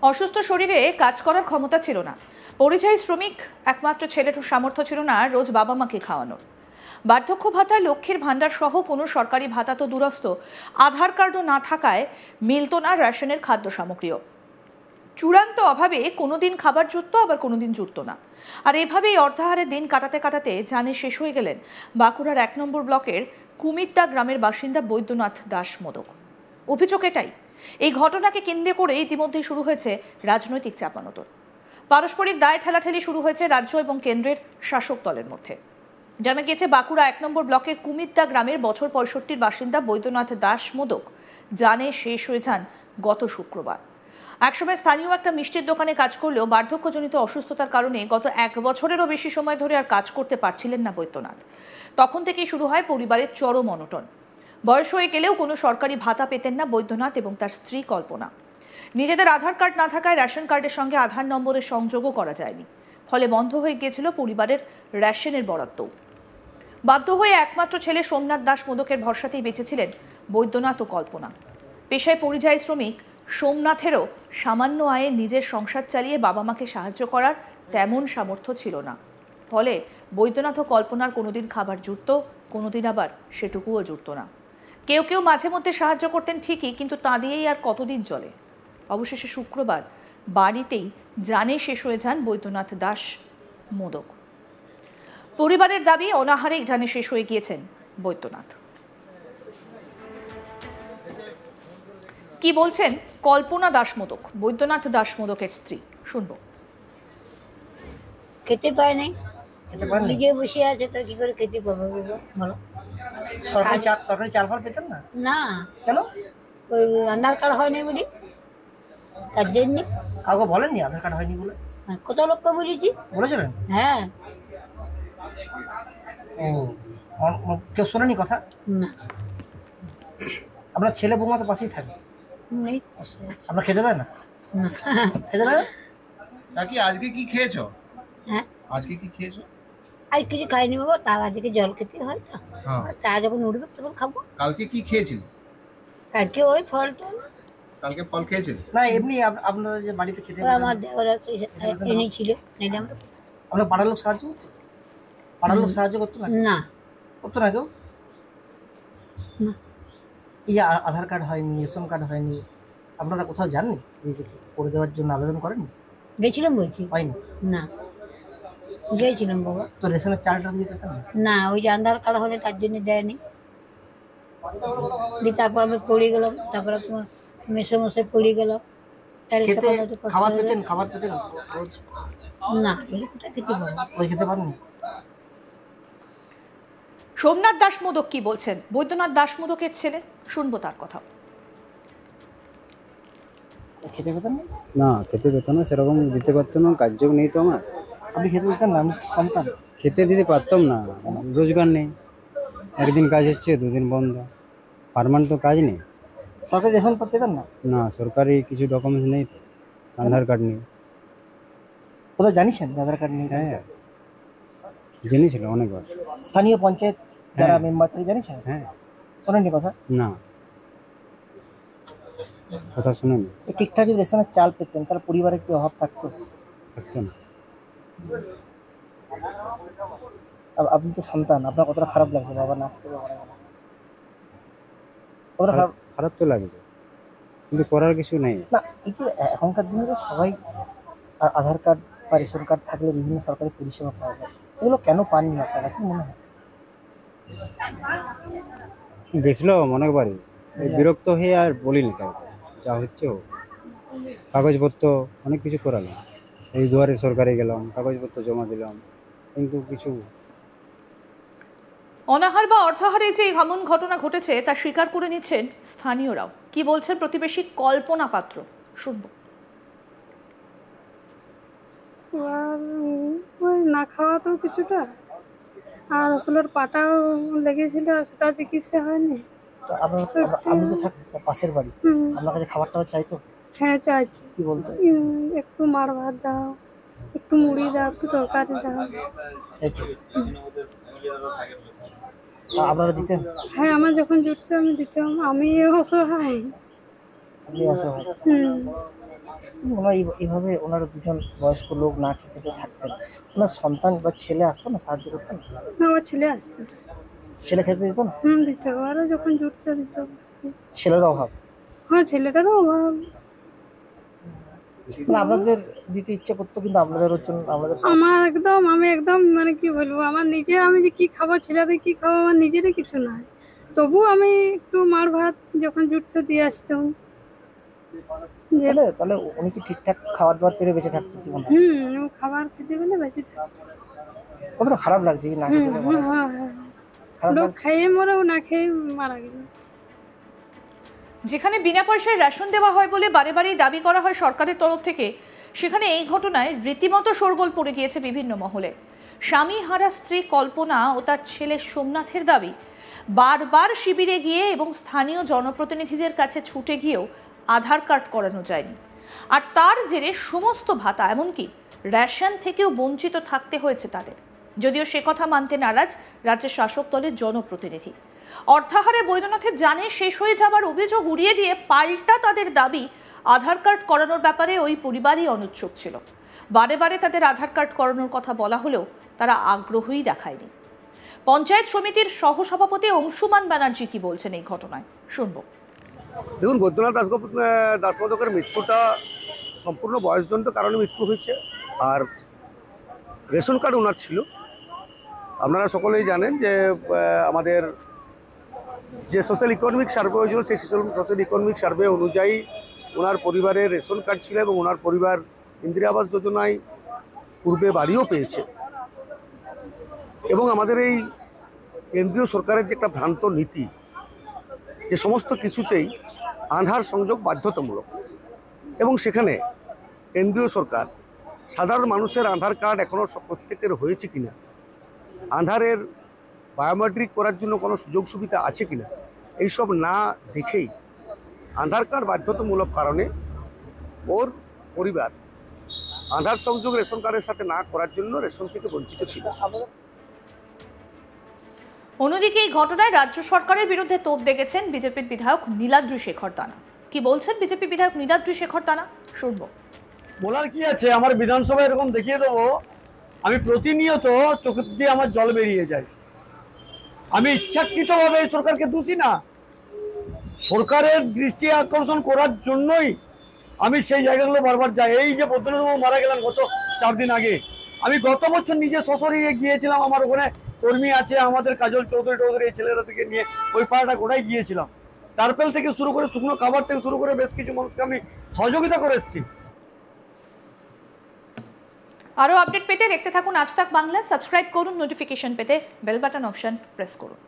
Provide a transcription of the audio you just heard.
অসুস্থ শরীরে কাজ করার ক্ষমতা ছিল না। পরিযায়ী শ্রমিক, একমাত্র ছেলের সামর্থ্য ছিল না রোজ বাবা মাকে খাওয়ানোর। বার্ধক্য ভাতা, লক্ষ্মীর ভাণ্ডার সহ কোনো সরকারি ভাতা তো দূরস্থ, আধার কার্ডও না থাকায় মিলত না রেশনের খাদ্য সামগ্রীও। চূড়ান্ত অভাবে কোনোদিন খাবার জুটতো, আবার কোনোদিন জুটতো না। আর এভাবেই অর্ধাহারে দিন কাটাতে কাটাতে জানে শেষ হয়ে গেলেন বাঁকুড়ার 1 নম্বর ব্লকের কুমিদ্দা গ্রামের বাসিন্দা বৈদ্যনাথ দাস মোদক। অভিযোগ এটাই, এই ঘটনাকে কেন্দ্র করে ইতিমধ্যেই শুরু হয়েছে রাজনৈতিক চাপানোতর। পারস্পরিক দায় ঠেলাঠেলি শুরু হয়েছে রাজ্য এবং কেন্দ্রের শাসক দলের মধ্যে। জানা গিয়েছে বাঁকুড়া 1 নম্বর ব্লকের কুমিদ্দা গ্রামের বছর 65 বাসিন্দা বৈদ্যনাথ দাস মোদক জানে শেষ হয়ে যান গত শুক্রবার। একসময় স্থানীয় একটা মিষ্টির দোকানে কাজ করলেও বার্ধক্যজনিত অসুস্থতার কারণে গত 1 বছরেরও বেশি সময় ধরে আর কাজ করতে পারছিলেন না বৈদ্যনাথ। তখন থেকেই শুরু হয় পরিবারের চরম অনটন। বয়স হয়ে গেলেও কোনো সরকারি ভাতা পেতেন না বৈদ্যনাথ এবং তার স্ত্রী কল্পনা। নিজেদের আধার কার্ড না থাকায় রেশন কার্ডের সঙ্গে আধার নম্বরের সংযোগও করা যায়নি, ফলে বন্ধ হয়ে গিয়েছিল পরিবারের রেশনের বরাদ্দ। বাধ্য হয়ে একমাত্র ছেলে সোমনাথ দাস মোদকের ভরসাতেই বেঁচেছিলেন বৈদ্যনাথ ও কল্পনা। পেশায় পরিযায়ী শ্রমিক সোমনাথেরও সামান্য আয়ে নিজের সংসার চালিয়ে বাবা মাকে সাহায্য করার তেমন সামর্থ্য ছিল না। ফলে বৈদ্যনাথ ও কল্পনার কোনোদিন খাবার জুটত, কোনোদিন আবার সেটুকুও জুটত না। কেউ কেউ মাঝে মধ্যে সাহায্য করতেন ঠিকই, কিন্তু তা দিয়েই আর কতদিন চলে। অবশেষে শুক্রবার বাড়িতেই জানে শেষ হয়ে যান বৈদ্যনাথ দাস মোদক। পরিবারের দাবি, অনাহারেই জানে শেষ হয়ে গিয়েছেন বৈদ্যনাথ। কি বলছেন কল্পনা দাস মোদক, বৈদ্যনাথ দাস মোদকের স্ত্রী, শুনবো। খেতে পায় নাই, নিজে বসে আছে, তো কি করে খেতে পাবো বলো? সরকারি চাল ফাল পেতেন না? না। কেন? ওই আধার কার্ড হয়নি বলি, তার জন্য। কাউকে বলেননি আধার কার্ড হয়নি বলে? কত লোককে বলেছি। বলেছিলেন? হ্যাঁ। ও, কেউ শোনেনি কথা? না। আপনার ছেলে বৌমা তো পাশেই থাকে, আপনার খেতে দেয় না? খেতে দেয় না? কি আজকে কি খেয়েছো? হ্যাঁ, আজকে কি খেয়েছো? আজ কিছু খাইনি বাবা, তার আজকে জল খেতে হয় তো, তা যখন উঠবে তখন খাবো। কালকে কি খেয়েছিলি? কালকে ওই ফলটা। কালকে ফল খেয়েছিলি? না, এমনি আপনাদের যে বাড়িতে খেতে আমার দেওয়ার এনেছিল, নিলাম। আপনার পাড়ার লোক সাহায্য করতো? পাড়ার লোক সাহায্য করতো না? না, করতো না কেউ? না। এই যে আধার কার্ড হয়নি, রেশন কার্ড হয়নি, আপনারা কোথাও যাননি করে দেওয়ার জন্য আবেদন করেননি? গেছিলাম বলছি, হয়নি? না গেছিলাম বাবা। তো রেশনের চালটা দিয়ে পেতাম না? না, ওই যে আধার কার্ড হলে তার জন্য দেয়নি। তারপর আমি পড়ে গেলাম, তারপরে তোমার মেসে মশে পড়ে গেলাম। খাবার পেতেন? খাবার পেতেন রোজ? না, খেতে পারবো, ওই খেতে পারেননি। সোমনাথ দাস মোদক কি বলছেন, বৈদ্যনাথ দাস মোদকের ছেলে, শুনবো তার কথা। খেতে পেতেন না? না, খেতে পেতাম না, সেরকম দিতে পারতাম না, কাজযোগ নেই তো আমার। আপনি খেতে দিতেন না? আমি সন্তান, খেতে দিতে পারতাম না, রোজগার নেই। একদিন কাজ হচ্ছে, দুদিন বন্ধ, পার্মানেন্ট তো কাজ নেই। সরকারি রেশন কার্ড পেতেন না? না, সরকারি কিছু ডকুমেন্টস নেই, আধার কার্ড নেই। কোথাও জানিয়েছেন আধার কার্ড নেই? হ্যাঁ, জেনেছিল অনেকবার। স্থানীয় পঞ্চায়েত যারা মেম্বার তারা জানিয়েছেন? হ্যাঁ। শোনেননি কথা? না, কথা শুনেনি। ঠিকঠাক যদি রেশনের চাল পেতেন তাহলে পরিবারে কি অভাব থাকতো? থাকতো না। আপনি তো সন্তান, আপনার কতটা খারাপ লাগছে বাবা না? খারাপ তো লাগবে, কিন্তু করার কিছু নেই। না, এই যে এখনকার দিনে সবাই আধার কার্ড বা রেশন কার্ড থাকলে বিভিন্ন সরকারি পরিষেবা পাওয়া যায়, সেগুলো কেন পাননি আপনারা, কি মনে হয়? গেছিল অনেকবারই, বিরক্ত হয়ে আর বলিনি কাউকে, যা হচ্ছে হোক। কাগজপত্র অনেক কিছু করালাম, এই দুয়ারে সরকারে গেলাম, কাগজপত্র জমা দিলাম, কিন্তু কিছু। অনাহার বা অর্থাহারে যে এমন ঘটনা ঘটেছে তা স্বীকার করে নিচ্ছেন স্থানীয়রাও। কি বলছেন প্রতিবেশী কল্পনা পাত্র, শুনবো। ওই না খাওয়া তো কিছুটা, আর আসলে পাটাও লেগেছিল, সেটা চিকিৎসা হয়নি। আপনি তো পাশের বাড়ি, আপনার কাছে খাবার টাবার চাইতো? হ্যাঁ, চাইছি। কি বলতো? একটু মাড় ভাত দাও, একটু মুড়ি দাও, একটু তরকারি দাও। আপনারা দিতেন? হ্যাঁ, আমার যখন জুটছে আমি দিতাম। আমি অসহায়। আপনি অসহায়? ওনারা এইভাবে ওনারা দুজন বয়স্ক লোক না খেতে পেয়ে থাকতেন, ওনার সন্তান বা ছেলে আসতো না সাহায্য করতেন? আমার ছেলে আসতো। ছেলে খেতে দিত না? দিত, আরও যখন জুটতে দিত। ছেলের অভাব? হ্যাঁ, ছেলেটারও অভাব। মানে আপনাদের দিতে ইচ্ছে করতো, কিন্তু আপনাদের জন্য আমাদের আমি একদম মানে কি বলবো, আমার নিজে আমি যে কি খাবো, ছেলেদের কি খাবো, আমার নিজেরই কিছু নাই। তবু আমি একটু মার ভাত যখন জুটতে দিয়ে আসতাম। তাহলে উনি কি ঠিকঠাক খাবার দাবার পেরে বেঁচে থাকতো কি মনে হয়? ও খাবার খেতে পেলে বেঁচে থাকতো। কতটা খারাপ লাগছে যে না খেতে পেয়ে মারা গেল? হ্যাঁ, খারাপ লোক লাগছে। খেয়ে মরে, ও না খেয়ে মারা গেল। যেখানে বিনা পয়সায় রেশন দেওয়া হয় বলে বারে বারে দাবি করা হয় সরকারের তরফ থেকে, সেখানে এই ঘটনায় রীতিমতো শোরগোল পড়ে গিয়েছে বিভিন্ন মহলে। স্বামী হারা স্ত্রী কল্পনা ও তার ছেলে সোমনাথের দাবি, বারবার শিবিরে গিয়ে এবং স্থানীয় জনপ্রতিনিধিদের কাছে ছুটে গিয়েও আধার কার্ড করানো যায়নি, আর তার জেরে সমস্ত ভাতা এমনকি রেশন থেকেও বঞ্চিত থাকতে হয়েছে তাদের। যদিও সে কথা মানতে নারাজ রাজ্যের শাসক দলের জনপ্রতিনিধি। অর্থাহারে বৈদ্যনাথের জানে শেষ হয়ে যাবার অভিযোগ উড়িয়ে দিয়ে পাল্টা তাদের দাবি, আধার কার্ড করানোর ব্যাপারে ওই পরিবারই অনুৎসুক ছিল। বারে বারে তাদের আধার কার্ড করানোর কথা বলা হলেও তারা আগ্রহই দেখায়নি। পঞ্চায়েত সমিতির সহসভাপতি অংশুমান ব্যানার্জি কি বলছেন এই ঘটনায়, শুনবো। দেখুন, বৈদ্যনাথ দাসগুপ্তের মৃত্যুটা সম্পূর্ণ বয়সজনিত কারণে মৃত্যু হয়েছে। আর রেশন কার্ড ওনার ছিল। আপনারা সকলেই জানেন যে আমাদের যে সোশ্যাল ইকোনমিক সার্ভে হয়েছিল, সেই সোশ্যাল ইকোনমিক সার্ভে অনুযায়ী ওনার পরিবারের রেশন কার্ড ছিল এবং ওনার পরিবার ইন্দিরা আবাস যোজনায় পূর্বে বাড়িও পেয়েছে। এবং আমাদের এই কেন্দ্রীয় সরকারের যে একটা ভ্রান্ত নীতি, যে সমস্ত কিছুতেই আধার সংযোগ বাধ্যতামূলক, এবং সেখানে কেন্দ্রীয় সরকার সাধারণ মানুষের আধার কার্ড এখনও প্রত্যেকের হয়েছে কিনা, আধারের বায়োমেট্রিক করার জন্য কোনো সুযোগ সুবিধা আছে কিনা, এইসব না দেখেই আধার কার্ড বাধ্যতামূলক কারণে ওর পরিবার আধার সংযোগ রেশন কার্ডের সাথে না করার জন্য রেশন থেকে বঞ্চিত ছিল। অন্যদিকে এই ঘটনায় রাজ্য সরকারের বিরুদ্ধে তোপ দেখেছেন বিজেপির বিধায়ক নীলাদ্রি শেখর দানা। কি বলছেন বিজেপি বিধায়ক নীলাদ্রি শেখর দানা, শুনবো। বলার কি আছে, আমার বিধানসভায় এরকম দেখিয়ে দেবো, আমি প্রতিনিয়ত চোখ দিয়ে আমার জল বেরিয়ে যায়। আমি ইচ্ছাকৃতভাবে এই সরকারকে দোষী না, সরকারের দৃষ্টি আকর্ষণ করার জন্যই আমি সেই জায়গাগুলো বারবার যাই। এই যে বৈদ্যনাথবাবু মারা গেলেন গত 4 দিন আগে, আমি গত বছর নিজে সশরীরে গিয়েছিলাম। আমার ওখানে কর্মী আছে, আমাদের কাজল চৌধুরী এই ছেলেরা থেকে নিয়ে ওই পাড়াটা গোড়ায় গিয়েছিলাম। টার্পেল থেকে শুরু করে শুকনো খাবার থেকে শুরু করে বেশ কিছু মানুষকে আমি সহযোগিতা করে এসেছি। আরও আপডেট পেতে দেখতে থাকুন আজ তাক বাংলা। সাবস্ক্রাইব করুন, নোটিফিকেশন পেতে বেল বাটন অপশন প্রেস করুন।